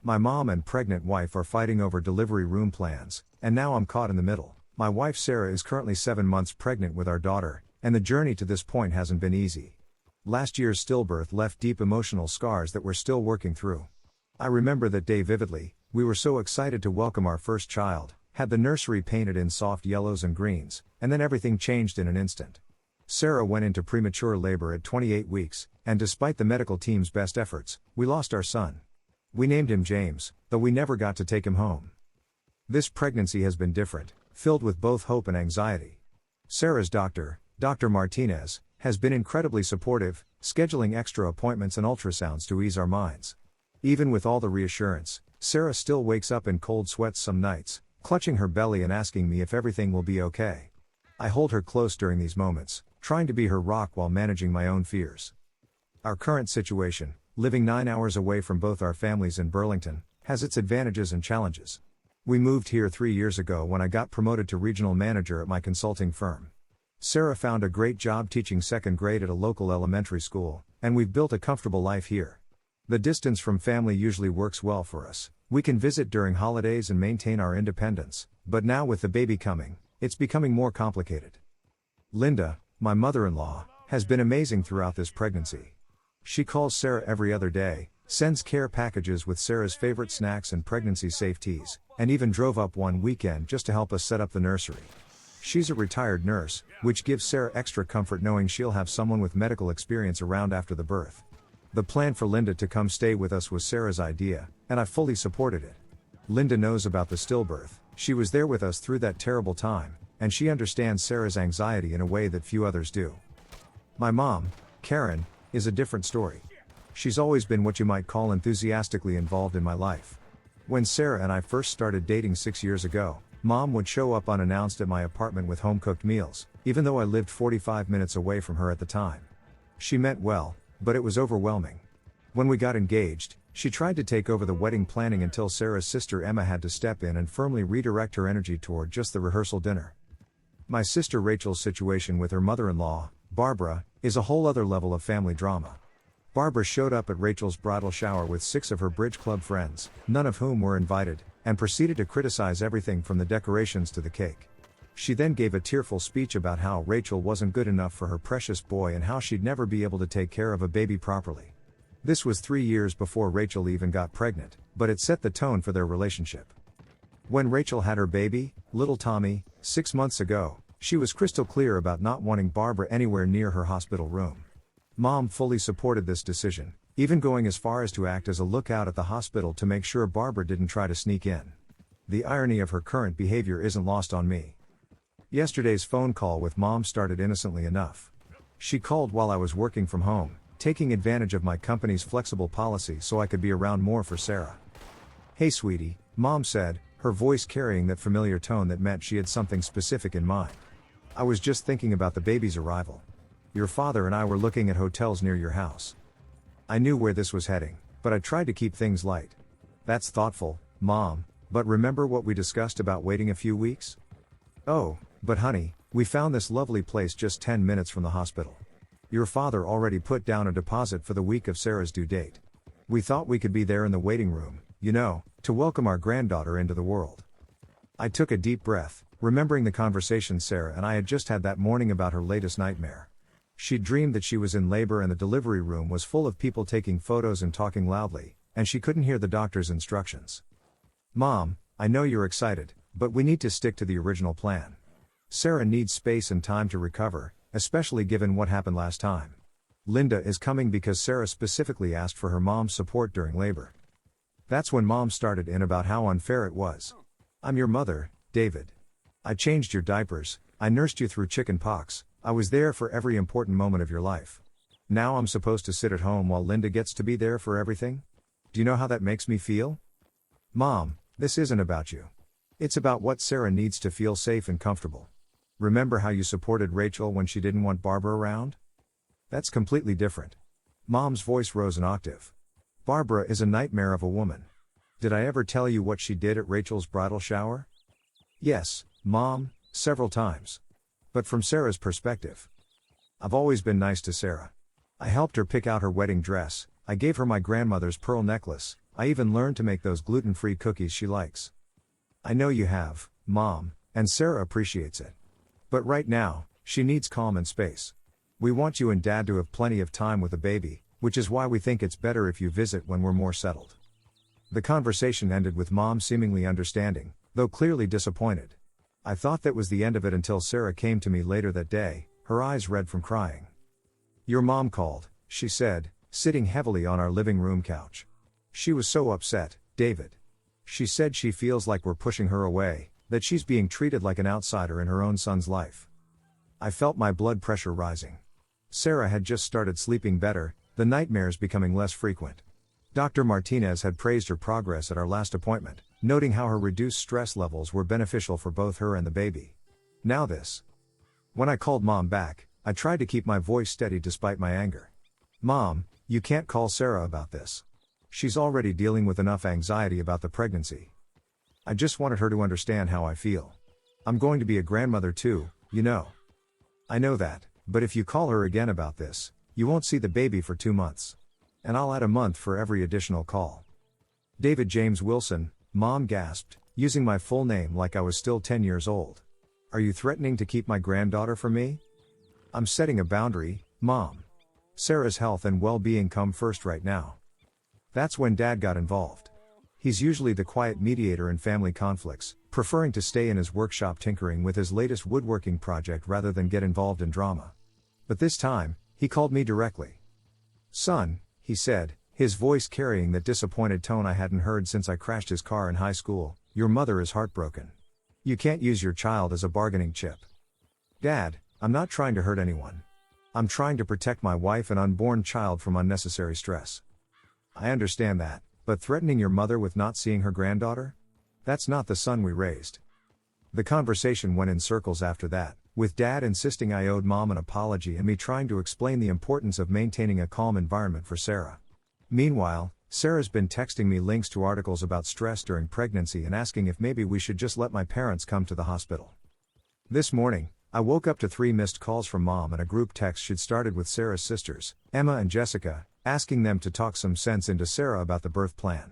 My mom and pregnant wife are fighting over delivery room plans, and now I'm caught in the middle. My wife Sarah is currently 7 months pregnant with our daughter, and the journey to this point hasn't been easy. Last year's stillbirth left deep emotional scars that we're still working through. I remember that day vividly. We were so excited to welcome our first child, had the nursery painted in soft yellows and greens, and then everything changed in an instant. Sarah went into premature labor at 28 weeks, and despite the medical team's best efforts, we lost our son. We named him James, though we never got to take him home. This pregnancy has been different, filled with both hope and anxiety. Sarah's doctor, Dr. Martinez, has been incredibly supportive, scheduling extra appointments and ultrasounds to ease our minds. Even with all the reassurance, Sarah still wakes up in cold sweats some nights, clutching her belly and asking me if everything will be okay. I hold her close during these moments, trying to be her rock while managing my own fears. Our current situation, living 9 hours away from both our families in Burlington, has its advantages and challenges. We moved here 3 years ago when I got promoted to regional manager at my consulting firm. Sarah found a great job teaching second grade at a local elementary school, and we've built a comfortable life here. The distance from family usually works well for us. We can visit during holidays and maintain our independence, but now with the baby coming, it's becoming more complicated. Linda, my mother-in-law, has been amazing throughout this pregnancy. She calls Sarah every other day, sends care packages with Sarah's favorite snacks and pregnancy-safe teas, and even drove up one weekend just to help us set up the nursery. She's a retired nurse, which gives Sarah extra comfort knowing she'll have someone with medical experience around after the birth. The plan for Linda to come stay with us was Sarah's idea, and I fully supported it. Linda knows about the stillbirth, she was there with us through that terrible time, and she understands Sarah's anxiety in a way that few others do. My mom, Karen, is a different story. She's always been what you might call enthusiastically involved in my life. When Sarah and I first started dating 6 years ago, Mom would show up unannounced at my apartment with home-cooked meals, even though I lived 45 minutes away from her at the time. She meant well, but it was overwhelming. When we got engaged, she tried to take over the wedding planning until Sarah's sister Emma had to step in and firmly redirect her energy toward just the rehearsal dinner. My sister Rachel's situation with her mother-in-law, Barbara, is a whole other level of family drama. Barbara showed up at Rachel's bridal shower with 6 of her bridge club friends, none of whom were invited, and proceeded to criticize everything from the decorations to the cake. She then gave a tearful speech about how Rachel wasn't good enough for her precious boy and how she'd never be able to take care of a baby properly. This was 3 years before Rachel even got pregnant, but it set the tone for their relationship. When Rachel had her baby, little Tommy, 6 months ago, she was crystal clear about not wanting Barbara anywhere near her hospital room. Mom fully supported this decision, even going as far as to act as a lookout at the hospital to make sure Barbara didn't try to sneak in. The irony of her current behavior isn't lost on me. Yesterday's phone call with Mom started innocently enough. She called while I was working from home, taking advantage of my company's flexible policy so I could be around more for Sarah. "Hey sweetie," Mom said, her voice carrying that familiar tone that meant she had something specific in mind. "I was just thinking about the baby's arrival. Your father and I were looking at hotels near your house." I knew where this was heading, but I tried to keep things light. "That's thoughtful, Mom, but remember what we discussed about waiting a few weeks?" "Oh, but honey, we found this lovely place just 10 minutes from the hospital. Your father already put down a deposit for the week of Sarah's due date. We thought we could be there in the waiting room, to welcome our granddaughter into the world." I took a deep breath, remembering the conversation Sarah and I had just had that morning about her latest nightmare. She'd dreamed that she was in labor and the delivery room was full of people taking photos and talking loudly, and she couldn't hear the doctor's instructions. "Mom, I know you're excited, but we need to stick to the original plan. Sarah needs space and time to recover, especially given what happened last time. Linda is coming because Sarah specifically asked for her mom's support during labor." That's when Mom started in about how unfair it was. "I'm your mother, David. I changed your diapers, I nursed you through chicken pox, I was there for every important moment of your life. Now I'm supposed to sit at home while Linda gets to be there for everything? Do you know how that makes me feel? Mom, this isn't about you. It's about what Sarah needs to feel safe and comfortable. Remember how you supported Rachel when she didn't want Barbara around? That's completely different." Mom's voice rose an octave. "Barbara is a nightmare of a woman. Did I ever tell you what she did at Rachel's bridal shower?" "Yes, Mom, several times. But from Sarah's perspective. I've always been nice to Sarah. I helped her pick out her wedding dress, I gave her my grandmother's pearl necklace, I even learned to make those gluten-free cookies she likes. I know you have, Mom, and Sarah appreciates it. But right now, she needs calm and space. We want you and Dad to have plenty of time with the baby, which is why we think it's better if you visit when we're more settled. The conversation ended with Mom seemingly understanding, though clearly disappointed. I thought that was the end of it until Sarah came to me later that day, her eyes red from crying. "Your mom called," she said, sitting heavily on our living room couch. "She was so upset, David. She said she feels like we're pushing her away, that she's being treated like an outsider in her own son's life." I felt my blood pressure rising. Sarah had just started sleeping better, the nightmares becoming less frequent. Dr. Martinez had praised her progress at our last appointment, noting how her reduced stress levels were beneficial for both her and the baby. Now this. When I called Mom back, I tried to keep my voice steady despite my anger. "Mom, you can't call Sarah about this. She's already dealing with enough anxiety about the pregnancy. I just wanted her to understand how I feel. I'm going to be a grandmother too, you know." "I know that, but if you call her again about this, you won't see the baby for 2 months. And I'll add a month for every additional call." "David James Wilson," Mom gasped, using my full name like I was still 10 years old. "Are you threatening to keep my granddaughter from me?" "I'm setting a boundary, Mom. Sarah's health and well-being come first right now." That's when Dad got involved. He's usually the quiet mediator in family conflicts, preferring to stay in his workshop tinkering with his latest woodworking project rather than get involved in drama. But this time, he called me directly. "Son," he said, his voice carrying that disappointed tone I hadn't heard since I crashed his car in high school, "your mother is heartbroken. You can't use your child as a bargaining chip." "Dad, I'm not trying to hurt anyone. I'm trying to protect my wife and unborn child from unnecessary stress." "I understand that, but threatening your mother with not seeing her granddaughter? That's not the son we raised." The conversation went in circles after that, with Dad insisting I owed Mom an apology and me trying to explain the importance of maintaining a calm environment for Sarah. Meanwhile, Sarah's been texting me links to articles about stress during pregnancy and asking if maybe we should just let my parents come to the hospital. This morning, I woke up to 3 missed calls from Mom and a group text she'd started with Sarah's sisters, Emma and Jessica, asking them to talk some sense into Sarah about the birth plan.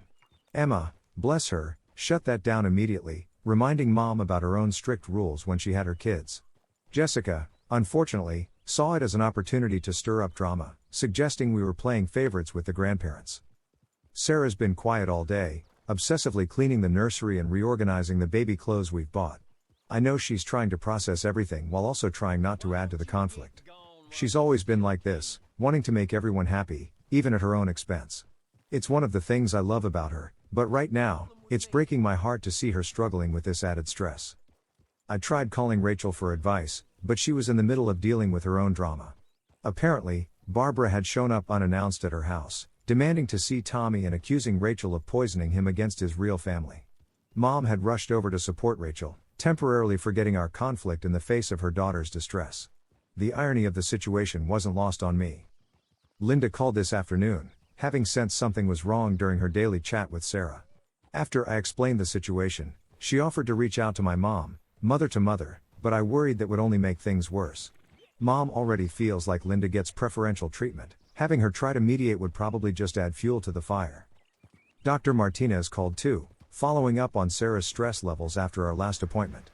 Emma, bless her, shut that down immediately, reminding Mom about her own strict rules when she had her kids. Jessica, unfortunately, saw it as an opportunity to stir up drama, suggesting we were playing favorites with the grandparents. Sarah's been quiet all day, obsessively cleaning the nursery and reorganizing the baby clothes we've bought. I know she's trying to process everything while also trying not to add to the conflict. She's always been like this, wanting to make everyone happy, even at her own expense. It's one of the things I love about her, but right now, it's breaking my heart to see her struggling with this added stress. I tried calling Rachel for advice, but she was in the middle of dealing with her own drama. Apparently, Barbara had shown up unannounced at her house, demanding to see Tommy and accusing Rachel of poisoning him against his real family. Mom had rushed over to support Rachel, temporarily forgetting our conflict in the face of her daughter's distress. The irony of the situation wasn't lost on me. Linda called this afternoon, having sensed something was wrong during her daily chat with Sarah. After I explained the situation, she offered to reach out to my mom, mother to mother, but I worried that would only make things worse. Mom already feels like Linda gets preferential treatment. Having her try to mediate would probably just add fuel to the fire. Dr. Martinez called too, following up on Sarah's stress levels after our last appointment.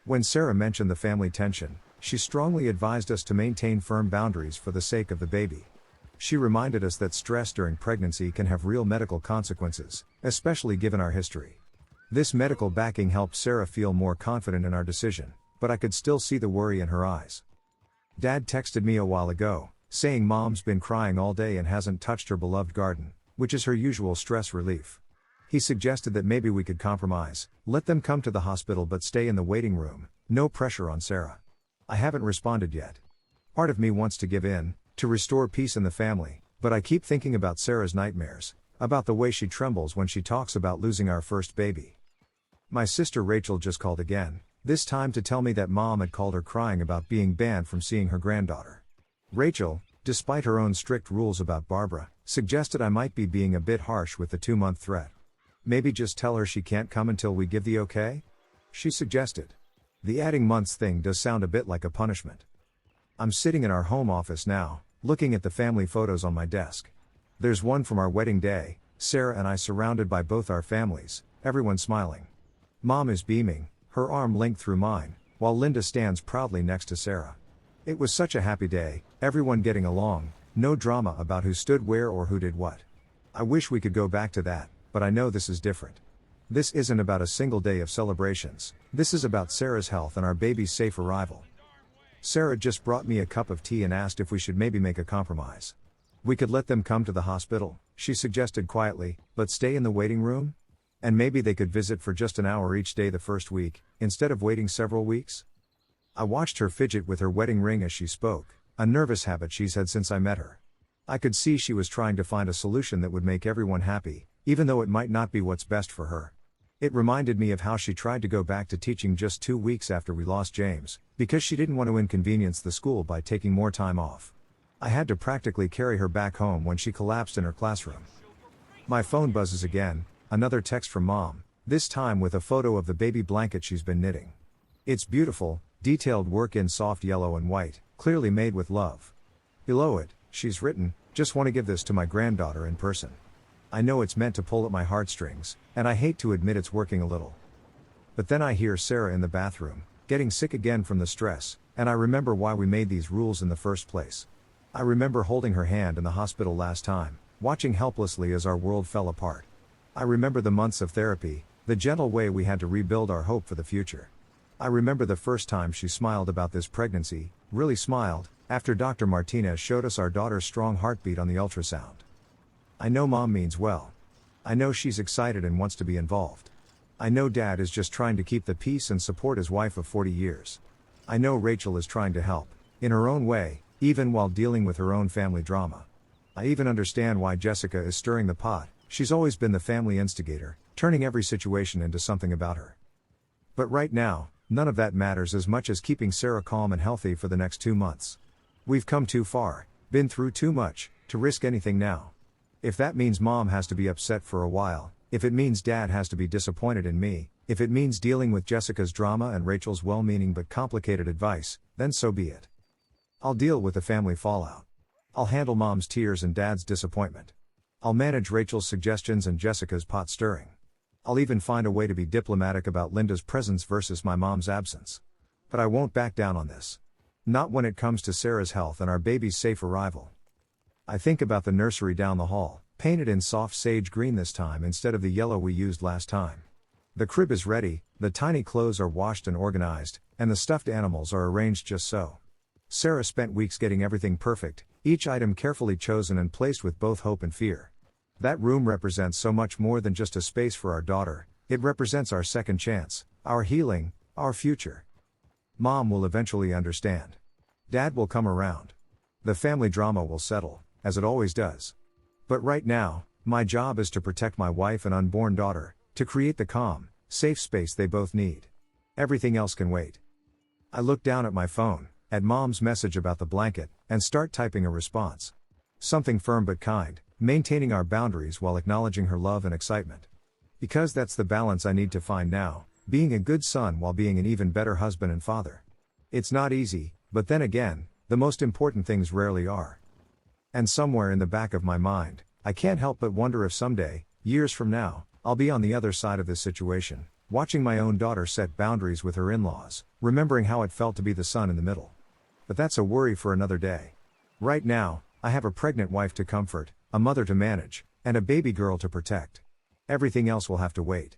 When Sarah mentioned the family tension, she strongly advised us to maintain firm boundaries for the sake of the baby. She reminded us that stress during pregnancy can have real medical consequences, especially given our history. This medical backing helped Sarah feel more confident in our decision, but I could still see the worry in her eyes. Dad texted me a while ago, saying Mom's been crying all day and hasn't touched her beloved garden, which is her usual stress relief. He suggested that maybe we could compromise, let them come to the hospital but stay in the waiting room, no pressure on Sarah. I haven't responded yet. Part of me wants to give in, to restore peace in the family, but I keep thinking about Sarah's nightmares, about the way she trembles when she talks about losing our first baby. My sister Rachel just called again, this time to tell me that Mom had called her crying about being banned from seeing her granddaughter. Rachel, despite her own strict rules about Barbara, suggested I might be being a bit harsh with the 2-month threat. Maybe just tell her she can't come until we give the okay? She suggested. The adding months thing does sound a bit like a punishment. I'm sitting in our home office now, looking at the family photos on my desk. There's one from our wedding day, Sarah and I surrounded by both our families, everyone smiling. Mom is beaming, her arm linked through mine, while Linda stands proudly next to Sarah. It was such a happy day, everyone getting along, no drama about who stood where or who did what. I wish we could go back to that, but I know this is different. This isn't about a single day of celebrations, this is about Sarah's health and our baby's safe arrival. Sarah just brought me a cup of tea and asked if we should maybe make a compromise. We could let them come to the hospital, she suggested quietly, but stay in the waiting room? And maybe they could visit for just an hour each day the first week, instead of waiting several weeks? I watched her fidget with her wedding ring as she spoke, a nervous habit she's had since I met her. I could see she was trying to find a solution that would make everyone happy, even though it might not be what's best for her. It reminded me of how she tried to go back to teaching just 2 weeks after we lost James, because she didn't want to inconvenience the school by taking more time off. I had to practically carry her back home when she collapsed in her classroom. My phone buzzes again, another text from Mom, this time with a photo of the baby blanket she's been knitting. It's beautiful, detailed work in soft yellow and white, clearly made with love. Below it, she's written, "Just want to give this to my granddaughter in person." I know it's meant to pull at my heartstrings, and I hate to admit it's working a little. But then I hear Sarah in the bathroom, getting sick again from the stress, and I remember why we made these rules in the first place. I remember holding her hand in the hospital last time, watching helplessly as our world fell apart. I remember the months of therapy, the gentle way we had to rebuild our hope for the future. I remember the first time she smiled about this pregnancy, really smiled, after Dr. Martinez showed us our daughter's strong heartbeat on the ultrasound. I know Mom means well. I know she's excited and wants to be involved. I know Dad is just trying to keep the peace and support his wife of 40 years. I know Rachel is trying to help, in her own way, even while dealing with her own family drama. I even understand why Jessica is stirring the pot, she's always been the family instigator, turning every situation into something about her. But right now, none of that matters as much as keeping Sarah calm and healthy for the next 2 months. We've come too far, been through too much, to risk anything now. If that means Mom has to be upset for a while, if it means Dad has to be disappointed in me, if it means dealing with Jessica's drama and Rachel's well-meaning but complicated advice, then so be it. I'll deal with the family fallout. I'll handle Mom's tears and Dad's disappointment. I'll manage Rachel's suggestions and Jessica's pot stirring. I'll even find a way to be diplomatic about Linda's presence versus my mom's absence. But I won't back down on this. Not when it comes to Sarah's health and our baby's safe arrival. I think about the nursery down the hall, painted in soft sage green this time instead of the yellow we used last time. The crib is ready, the tiny clothes are washed and organized, and the stuffed animals are arranged just so. Sarah spent weeks getting everything perfect, each item carefully chosen and placed with both hope and fear. That room represents so much more than just a space for our daughter, it represents our second chance, our healing, our future. Mom will eventually understand. Dad will come around. The family drama will settle, as it always does. But right now, my job is to protect my wife and unborn daughter, to create the calm, safe space they both need. Everything else can wait. I look down at my phone, at Mom's message about the blanket, and start typing a response. Something firm but kind, maintaining our boundaries while acknowledging her love and excitement. Because that's the balance I need to find now, being a good son while being an even better husband and father. It's not easy, but then again, the most important things rarely are. And somewhere in the back of my mind, I can't help but wonder if someday, years from now, I'll be on the other side of this situation, watching my own daughter set boundaries with her in-laws, remembering how it felt to be the son in the middle. But that's a worry for another day. Right now, I have a pregnant wife to comfort, a mother to manage, and a baby girl to protect. Everything else will have to wait.